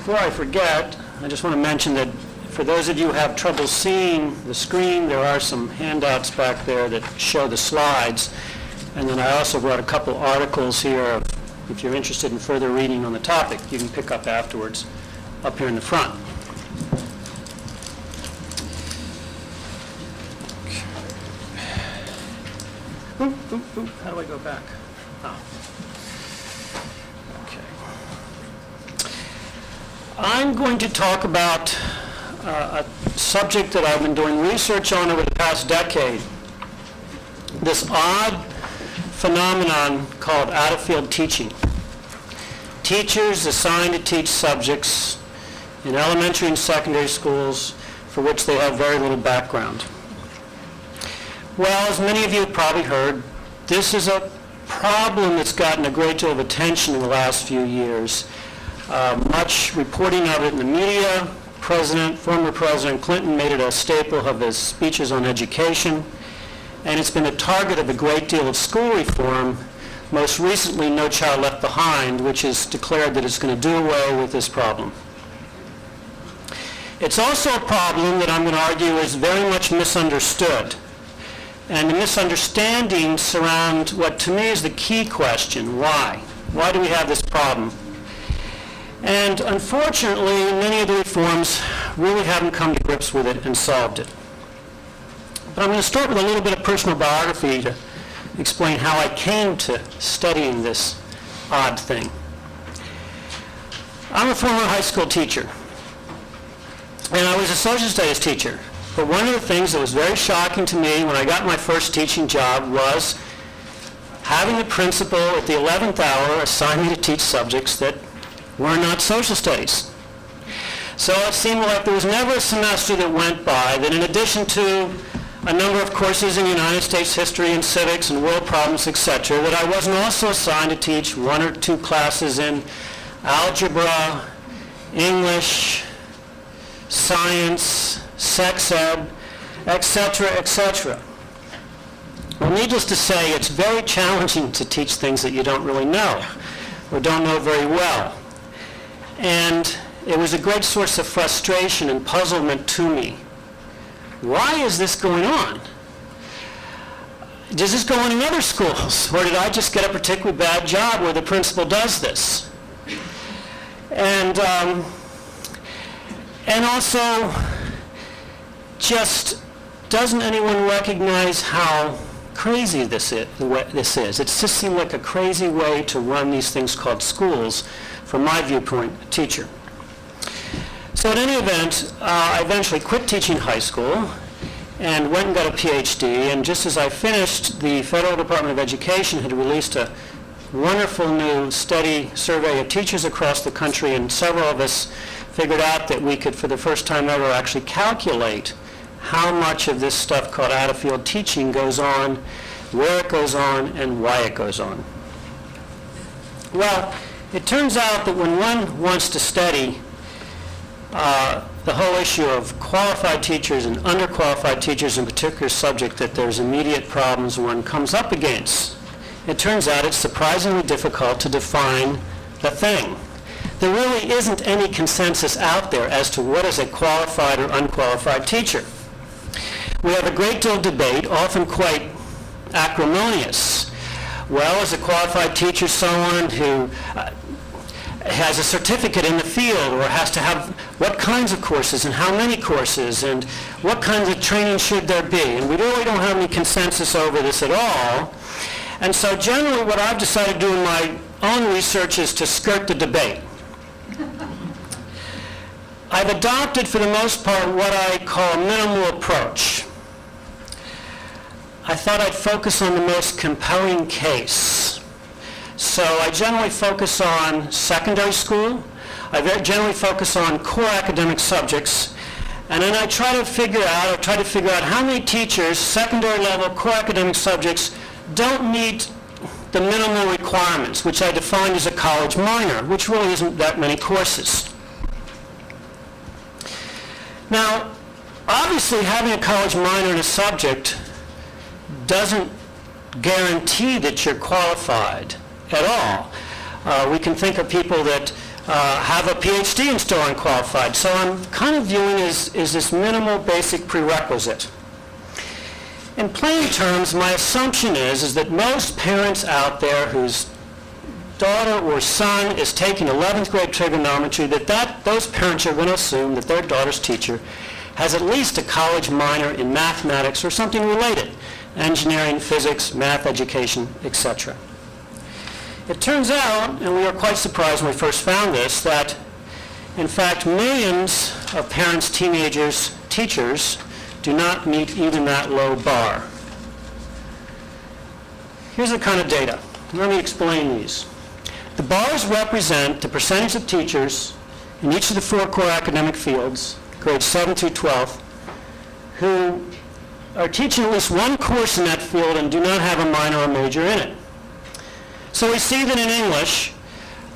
Before I forget, I just want to mention that for those of you who have trouble seeing the screen, there are some handouts back there that show the slides. And then I also brought a couple articles here. If you're interested in further reading on the topic, you can pick up afterwards up here in the front. How do I go back? Oh. Okay. I'm going to talk about a subject that I've been doing research on over the past decade. This odd phenomenon called out-of-field teaching. Teachers assigned to teach subjects in elementary and secondary schools for which they have very little background. Well, as many of you have probably heard, this is a problem that's gotten a great deal of attention in the last few years. Much reporting of it in the media. Former President Clinton made it a staple of his speeches on education, and it's been a target of a great deal of school reform, most recently No Child Left Behind, which has declared that it's going to do away with this problem. It's also a problem that I'm going to argue is very much misunderstood. And the misunderstandings surround what to me is the key question: why? Why do we have this problem? And unfortunately, many of the reforms really haven't come to grips with it and solved it. But I'm going to start with a little bit of personal biography to explain how I came to studying this odd thing. I'm a former high school teacher, and I was a social studies teacher. But one of the things that was very shocking to me when I got my first teaching job was having the principal at the 11th hour assign me to teach subjects that were not social studies. So it seemed like there was never a semester that went by that, in addition to a number of courses in United States history and civics and world problems, etc., that I wasn't also assigned to teach one or two classes in algebra, English, science, sex ed, etc., etc. Well, needless to say, it's very challenging to teach things that you don't really know or don't know very well. And it was a great source of frustration and puzzlement to me. Why is this going on? Does this go on in other schools? Or did I just get a particularly bad job where the principal does this? And also, just doesn't anyone recognize how crazy this is? It just seemed like a crazy way to run these things called schools, from my viewpoint, a teacher. So in any event, I eventually quit teaching high school and went and got a PhD, and just as I finished, the Federal Department of Education had released a wonderful new study survey of teachers across the country, and several of us figured out that we could, for the first time ever, actually calculate how much of this stuff called out-of-field teaching goes on, where it goes on, and why it goes on. Well, it turns out that when one wants to study the whole issue of qualified teachers and underqualified teachers in a particular subject, that there's immediate problems one comes up against. It turns out it's surprisingly difficult to define the thing. There really isn't any consensus out there as to what is a qualified or unqualified teacher. We have a great deal of debate, often quite acrimonious. Well, is a qualified teacher someone who has a certificate in the field, or has to have what kinds of courses and how many courses and what kinds of training should there be? And we really don't have any consensus over this at all. And so generally what I've decided to do in my own research is to skirt the debate. I've adopted, for the most part, what I call a minimal approach. I thought I'd focus on the most compelling case. So I generally focus on secondary school. I generally focus on core academic subjects. And then I try to figure out how many teachers, secondary level, core academic subjects, don't meet the minimal requirements, which I defined as a college minor, which really isn't that many courses. Now, obviously, having a college minor in a subject doesn't guarantee that you're qualified at all. We can think of people that have a PhD and still unqualified. So I'm kind of viewing as this minimal basic prerequisite. In plain terms, my assumption is that most parents out there whose daughter or son is taking 11th grade trigonometry, those parents are going to assume that their daughter's teacher has at least a college minor in mathematics or something related, engineering, physics, math education, etc. It turns out, and we were quite surprised when we first found this, that in fact millions of parents, teenagers, teachers do not meet even that low bar. Here's the kind of data. Let me explain these. The bars represent the percentage of teachers in each of the 4 core academic fields, grades 7 through 12, who are teaching at least one course in that field and do not have a minor or major in it. So we see that in English,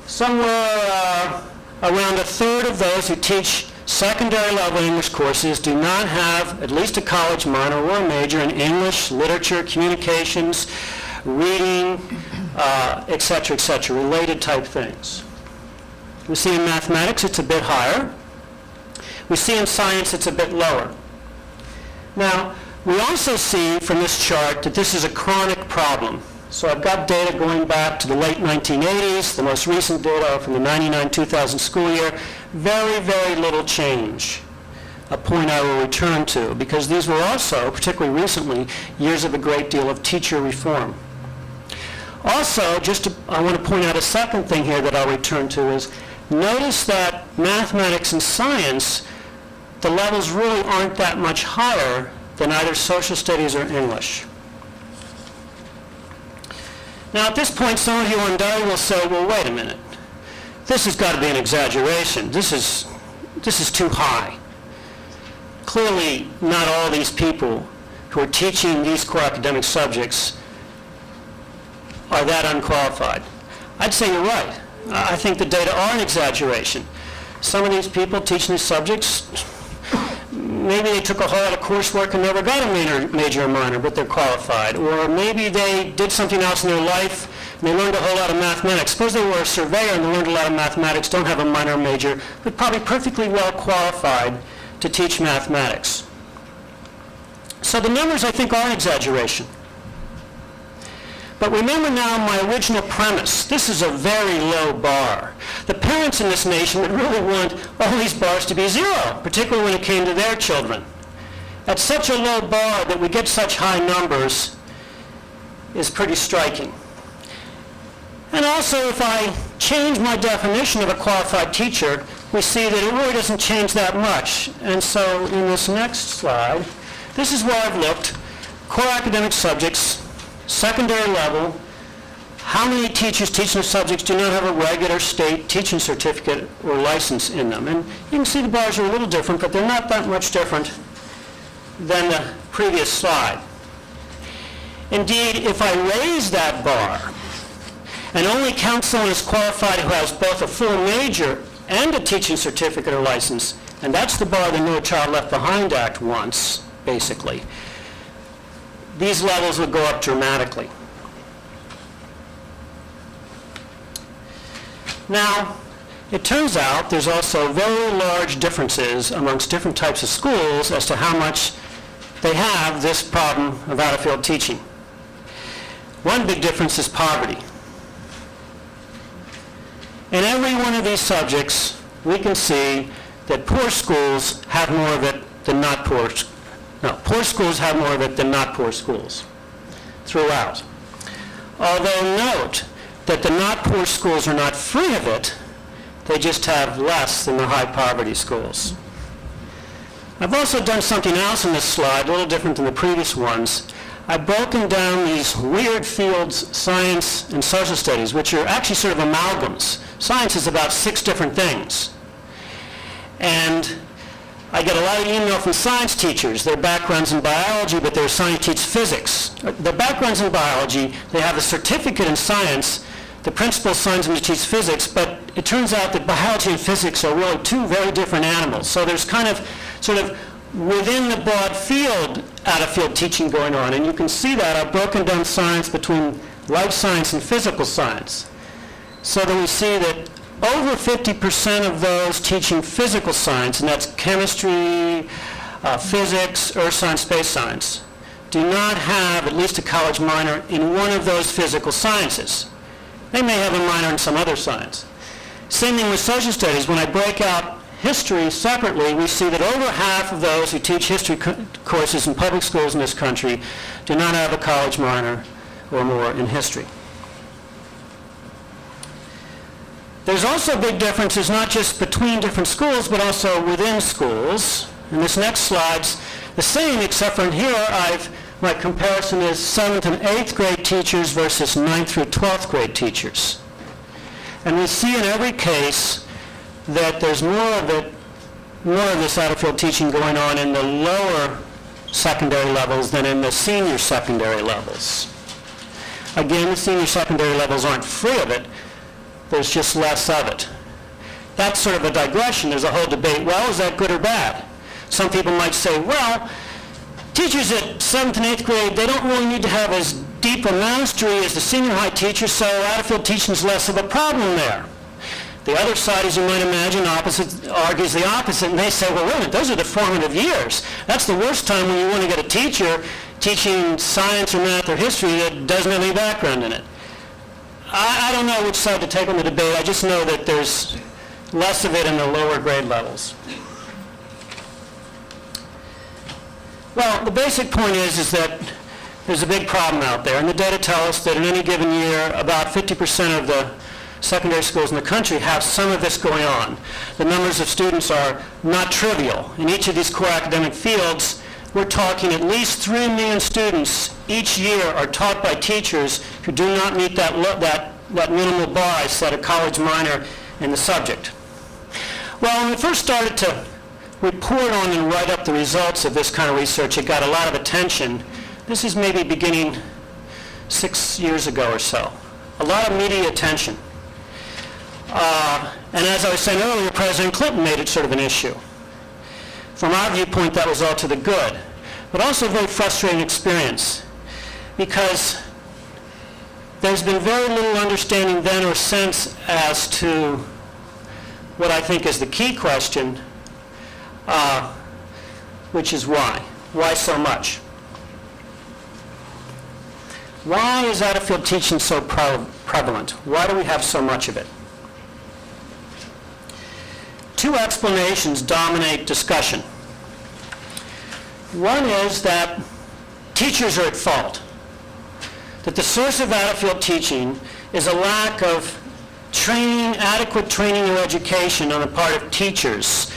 somewhere around a third of those who teach secondary level English courses do not have at least a college minor or a major in English, literature, communications, reading, etc., related type things. We see in mathematics it's a bit higher. We see in science it's a bit lower. Now, we also see from this chart that this is a chronic problem. So I've got data going back to the late 1980s, the most recent data from the 99-2000 school year. Very, very little change, a point I will return to, because these were also, particularly recently, years of a great deal of teacher reform. Also, I want to point out a second thing here that I'll return to is, notice that mathematics and science, the levels really aren't that much higher than either social studies or English. Now at this point, some of you undoubtedly will say, well, wait a minute. This has got to be an exaggeration. This is too high. Clearly, not all these people who are teaching these core academic subjects are that unqualified. I'd say you're right. I think the data are an exaggeration. Some of these people teaching these subjects, maybe they took a whole lot of coursework and never got a major or minor, but they're qualified. Or maybe they did something else in their life and they learned a whole lot of mathematics. Suppose they were a surveyor and they learned a lot of mathematics, don't have a minor or major, but probably perfectly well qualified to teach mathematics. So the numbers, I think, are an exaggeration. But remember now my original premise. This is a very low bar. The parents in this nation would really want all these bars to be 0, particularly when it came to their children. At such a low bar that we get such high numbers is pretty striking. And also, if I change my definition of a qualified teacher, we see that it really doesn't change that much. And so in this next slide, this is where I've looked. Core academic subjects, secondary level, how many teachers teaching the subjects do not have a regular state teaching certificate or license in them? And you can see the bars are a little different, but they're not that much different than the previous slide. Indeed, if I raise that bar and only count someone as qualified who has both a full major and a teaching certificate or license, and that's the bar the No Child Left Behind Act wants, basically, these levels would go up dramatically. Now, it turns out there's also very large differences amongst different types of schools as to how much they have this problem of out-of-field teaching. One big difference is poverty. In every one of these subjects, we can see that poor schools have more of it than not poor. No, poor schools have more of it than not poor schools throughout. Although note that the not poor schools are not free of it, they just have less than the high poverty schools. I've also done something else in this slide, a little different than the previous ones. I've broken down these weird fields, science and social studies, which are actually sort of amalgams. Science is about 6 different things. And I get a lot of email from science teachers. Their background's in biology, but they're assigned to teach physics. Their background's in biology. They have a certificate in science. The principal assigns them to teach physics, but it turns out that biology and physics are really 2 very different animals. So there's kind of, sort of, within the broad field, out-of-field teaching going on. And you can see that I've broken down science between life science and physical science, so that we see that over 50% of those teaching physical science, and that's chemistry, physics, earth science, space science, do not have at least a college minor in one of those physical sciences. They may have a minor in some other science. Same thing with social studies. When I break out history separately, we see that over half of those who teach history courses in public schools in this country do not have a college minor or more in history. There's also big differences not just between different schools, but also within schools. And this next slide's the same, except for in here, my comparison is 7th and 8th grade teachers versus 9th through 12th grade teachers. And we see in every case that there's more of this out-of-field teaching going on in the lower secondary levels than in the senior secondary levels. Again, the senior secondary levels aren't free of it. There's just less of it. That's sort of a digression. There's a whole debate, well, is that good or bad? Some people might say, well, teachers at 7th and 8th grade, they don't really need to have as deep a mastery as the senior high teachers, so out-of-field teaching is less of a problem there. The other side, as you might imagine, argues the opposite, and they say, well, wait a minute, those are the formative years. That's the worst time when you want to get a teacher teaching science or math or history that doesn't have any background in it. I don't know which side to take on the debate. I just know that there's less of it in the lower grade levels. Well, the basic point is that there's a big problem out there, and the data tell us that in any given year, about 50% of the secondary schools in the country have some of this going on. The numbers of students are not trivial. In each of these core academic fields, we're talking at least 3 million students each year are taught by teachers who do not meet that minimal bar I set, a college minor in the subject. Well, when we first started to report on and write up the results of this kind of research, it got a lot of attention. This is maybe beginning 6 years ago or so. A lot of media attention. And as I was saying earlier, President Clinton made it sort of an issue. From our viewpoint, that was all to the good, but also a very frustrating experience, because there's been very little understanding then or since as to what I think is the key question, which is why. Why so much? Why is out-of-field teaching so prevalent? Why do we have so much of it? 2 explanations dominate discussion. One is that teachers are at fault, that the source of out-of-field teaching is a lack of training, adequate training or education on the part of teachers.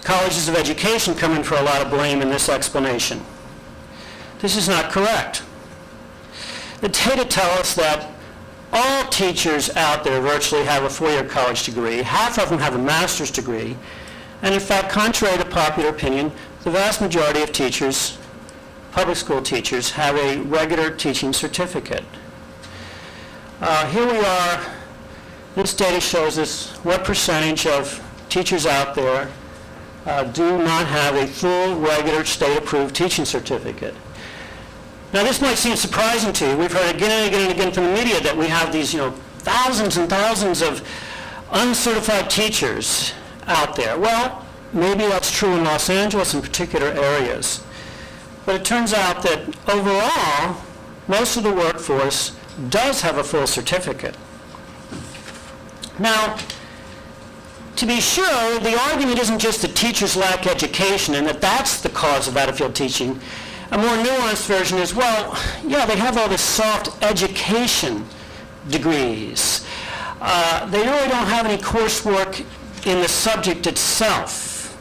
Colleges of education come in for a lot of blame in this explanation. This is not correct. The data tell us that all teachers out there virtually have a 4-year college degree. Half of them have a master's degree. And in fact, contrary to popular opinion, the vast majority of teachers, public school teachers, have a regular teaching certificate. Here we are. This data shows us what percentage of teachers out there do not have a full, regular, state-approved teaching certificate. Now, this might seem surprising to you. We've heard again and again and again from the media that we have these, thousands and thousands of uncertified teachers out there. Well, maybe that's true in Los Angeles in particular areas. But it turns out that overall, most of the workforce does have a full certificate. Now, to be sure, the argument isn't just that teachers lack education and that that's the cause of out-of-field teaching. A more nuanced version is, well, yeah, they have all this soft education degrees. They really don't have any coursework in the subject itself.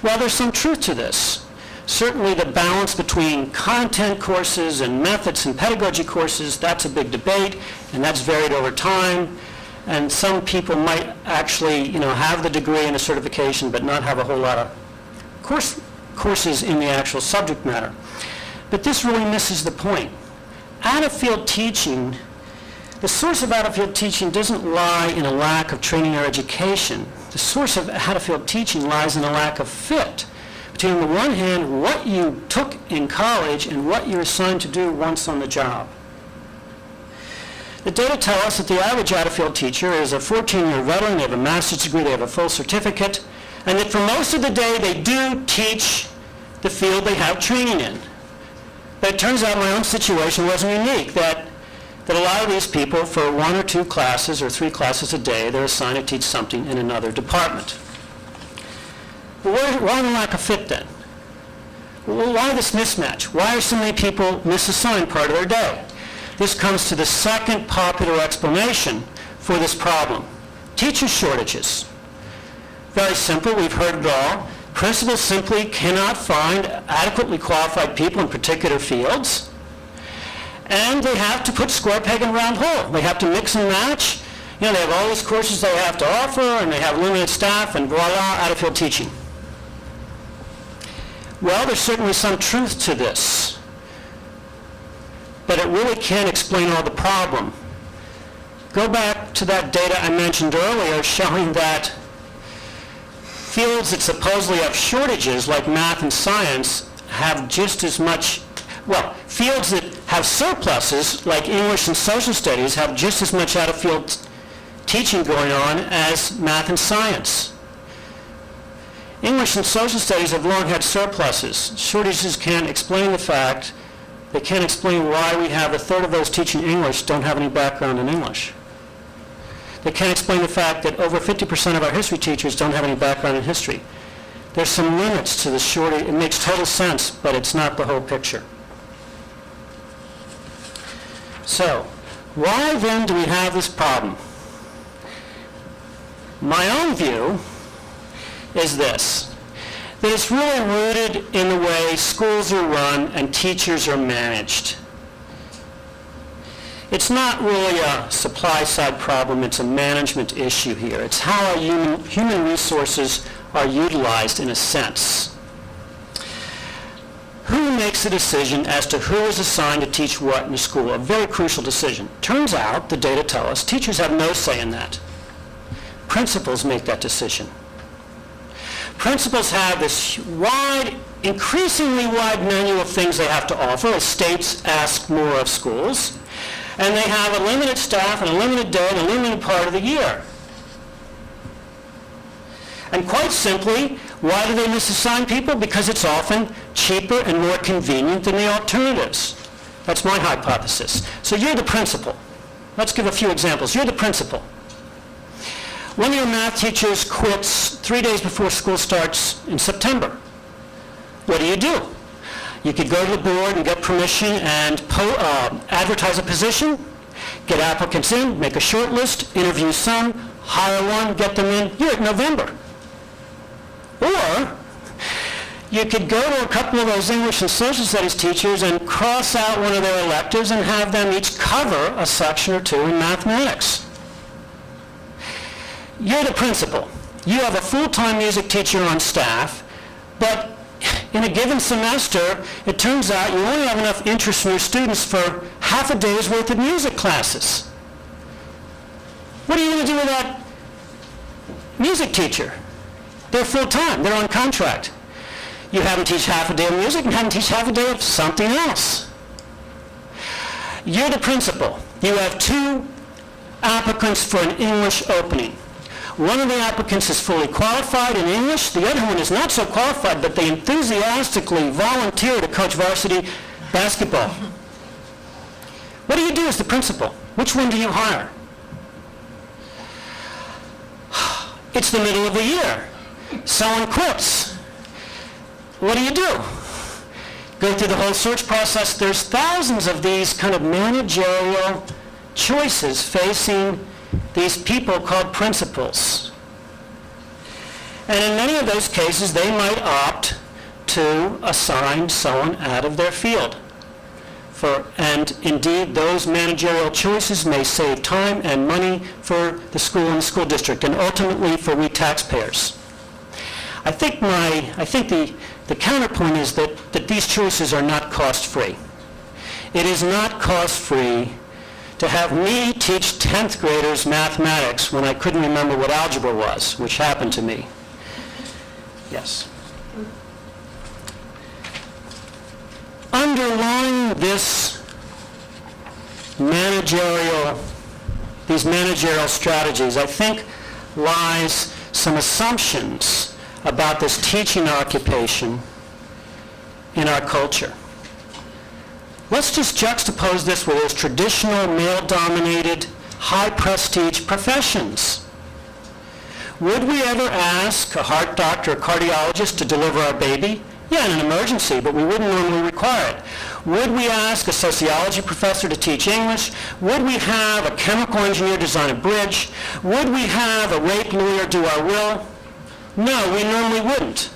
Well, there's some truth to this. Certainly the balance between content courses and methods and pedagogy courses, that's a big debate, and that's varied over time. And some people might actually, have the degree and a certification, but not have a whole lot of courses in the actual subject matter. But this really misses the point. Out-of-field teaching, the source of out-of-field teaching doesn't lie in a lack of training or education. The source of out-of-field teaching lies in a lack of fit between, on the one hand, what you took in college and what you're assigned to do once on the job. The data tell us that the average out-of-field teacher is a 14-year veteran, they have a master's degree, they have a full certificate, and that for most of the day they do teach the field they have training in. But it turns out my own situation wasn't unique, that a lot of these people, for 1 or 2 classes or 3 classes a day, they're assigned to teach something in another department. Well, why the lack of fit then? Well, why this mismatch? Why are so many people misassigned part of their day? This comes to the second popular explanation for this problem: teacher shortages. Very simple, we've heard it all. Principals simply cannot find adequately qualified people in particular fields, and they have to put square peg in round hole. They have to mix and match. You know, they have all these courses they have to offer, and they have limited staff, and voila, out-of-field teaching. Well, there's certainly some truth to this, but it really can't explain all the problem. Go back to that data I mentioned earlier showing that fields that supposedly have shortages, like math and science, have just as much, well, fields that have surpluses, like English and social studies, have just as much out-of-field teaching going on as math and science. English and social studies have long had surpluses. Shortages can't explain the fact, they can't explain why we have a third of those teaching English don't have any background in English. They can't explain the fact that over 50% of our history teachers don't have any background in history. There's some limits to the shortage. It makes total sense, but it's not the whole picture. So, why then do we have this problem? My own view is this, that it's really rooted in the way schools are run and teachers are managed. It's not really a supply-side problem, it's a management issue here. It's how our human resources are utilized in a sense. Who makes the decision as to who is assigned to teach what in the school? A very crucial decision. Turns out, the data tell us, teachers have no say in that. Principals make that decision. Principals have this wide, increasingly wide menu of things they have to offer as states ask more of schools. And they have a limited staff and a limited day and a limited part of the year. And quite simply, why do they misassign people? Because it's often cheaper and more convenient than the alternatives. That's my hypothesis. So you're the principal. Let's give a few examples. You're the principal. One of your math teachers quits 3 days before school starts in September. What do? You could go to the board and get permission and advertise a position, get applicants in, make a short list, interview some, hire one, get them in. You're at November. Or you could go to a couple of those English and social studies teachers and cross out one of their electives and have them each cover a section or two in mathematics. You're the principal. You have a full-time music teacher on staff, but in a given semester, it turns out you only have enough interest from your students for half a day's worth of music classes. What are you going to do with that music teacher? They're full-time. They're on contract. You have them teach half a day of music and have them teach half a day of something else. You're the principal. You have 2 applicants for an English opening. One of the applicants is fully qualified in English. The other one is not so qualified, but they enthusiastically volunteer to coach varsity basketball. What do you do as the principal? Which one do you hire? It's the middle of the year. Someone quits. What do? Go through the whole search process. There's thousands of these kind of managerial choices facing these people called principals. And in many of those cases, they might opt to assign someone out of their field. And indeed, those managerial choices may save time and money for the school and the school district, and ultimately for we taxpayers. I think the counterpoint is that these choices are not cost-free. It is not cost-free to have me teach 10th graders mathematics when I couldn't remember what algebra was, which happened to me. Yes. Underlying this these managerial strategies, I think lies some assumptions about this teaching occupation in our culture. Let's just juxtapose this with those traditional male-dominated, high-prestige professions. Would we ever ask a heart doctor or cardiologist to deliver our baby? Yeah, in an emergency, but we wouldn't normally require it. Would we ask a sociology professor to teach English? Would we have a chemical engineer design a bridge? Would we have a rape lawyer do our will? No, we normally wouldn't.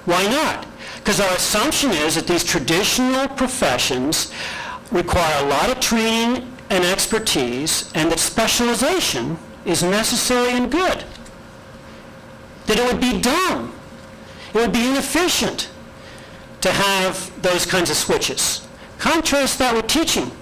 Why not? Because our assumption is that these traditional professions require a lot of training and expertise, and that specialization is necessary and good. That it would be dumb, it would be inefficient to have those kinds of switches. Contrast that with teaching.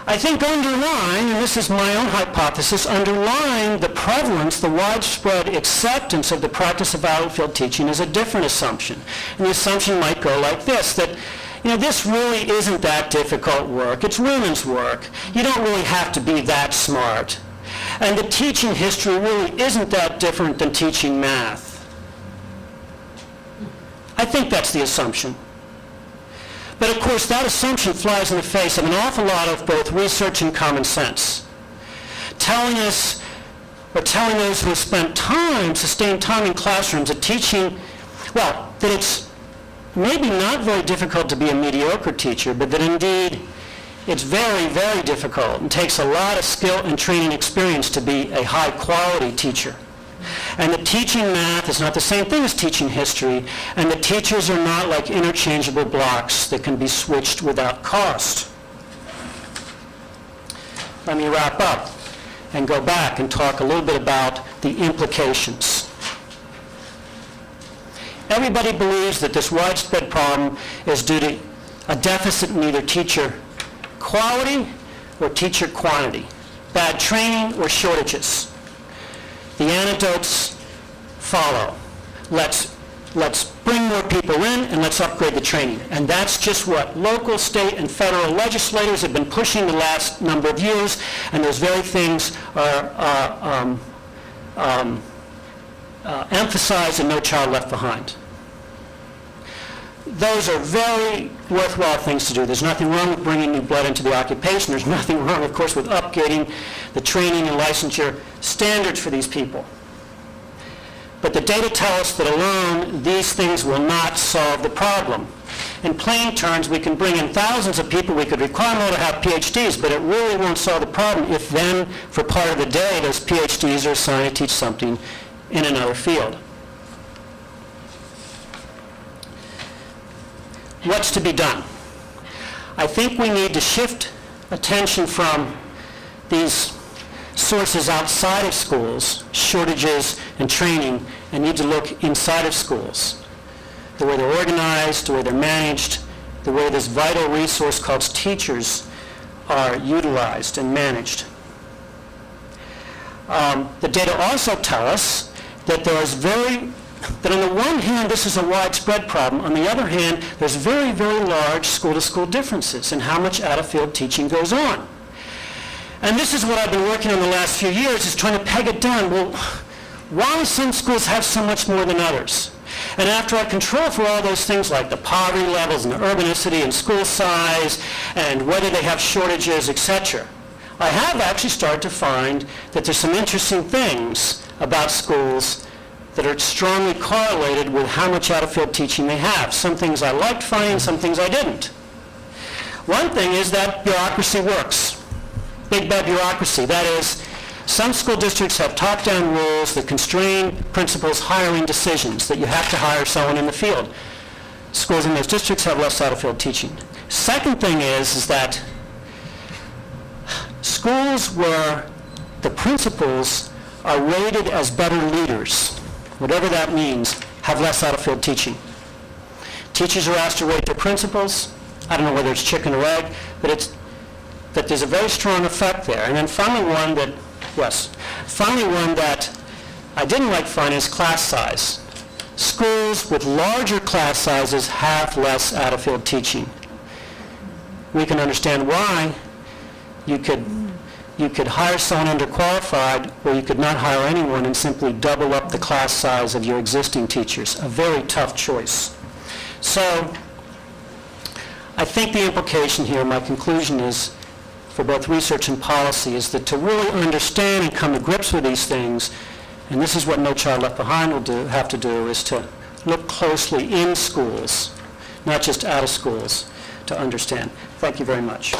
I think underlying, and this is my own hypothesis, underlying the prevalence, the widespread acceptance of the practice of out-of-field teaching is a different assumption. And the assumption might go like this, that this really isn't that difficult work. It's women's work. You don't really have to be that smart. And the teaching history really isn't that different than teaching math. I think that's the assumption. But of course, that assumption flies in the face of an awful lot of both research and common sense. Telling those who have spent time, sustained time in classrooms, that teaching, well, that it's maybe not very difficult to be a mediocre teacher, but that indeed it's very, very difficult and takes a lot of skill and training experience to be a high-quality teacher. And that teaching math is not the same thing as teaching history, and that teachers are not like interchangeable blocks that can be switched without cost. Let me wrap up and go back and talk a little bit about the implications. Everybody believes that this widespread problem is due to a deficit in either teacher quality or teacher quantity, bad training or shortages. The antidotes follow. Let's bring more people in and let's upgrade the training. And that's just what local, state, and federal legislators have been pushing the last number of years, and those very things are emphasized in No Child Left Behind. Those are very worthwhile things to do. There's nothing wrong with bringing new blood into the occupation. There's nothing wrong, of course, with upgrading the training and licensure standards for these people. But the data tell us that alone, these things will not solve the problem. In plain terms, we can bring in thousands of people. We could require them all to have PhDs, but it really won't solve the problem if then, for part of the day, those PhDs are assigned to teach something in another field. What's to be done? I think we need to shift attention from these sources outside of schools, shortages and training, and need to look inside of schools. The way they're organized, the way they're managed, the way this vital resource called teachers are utilized and managed. The data also tell us that that on the one hand, this is a widespread problem. On the other hand, there's very, very large school-to-school differences in how much out-of-field teaching goes on. And this is what I've been working on the last few years, is trying to peg it down. Well, why some schools have so much more than others? And after I control for all those things like the poverty levels and the urbanicity and school size and whether they have shortages, etc., I have actually started to find that there's some interesting things about schools that are strongly correlated with how much out-of-field teaching they have. Some things I liked finding, some things I didn't. One thing is that bureaucracy works. Big bad bureaucracy. That is, some school districts have top-down rules that constrain principals' hiring decisions, that you have to hire someone in the field. Schools in those districts have less out-of-field teaching. Second thing is that schools where the principals are rated as better leaders, whatever that means, have less out-of-field teaching. Teachers are asked to rate their principals. I don't know whether it's chicken or egg, but there's a very strong effect there. And then finally one that I didn't like finding is class size. Schools with larger class sizes have less out-of-field teaching. We can understand why. You could hire someone underqualified, or you could not hire anyone and simply double up the class size of your existing teachers. A very tough choice. So I think the implication here, my conclusion is, for both research and policy, is that to really understand and come to grips with these things, and this is what No Child Left Behind will have to do, is to look closely in schools, not just out of schools, to understand. Thank you very much.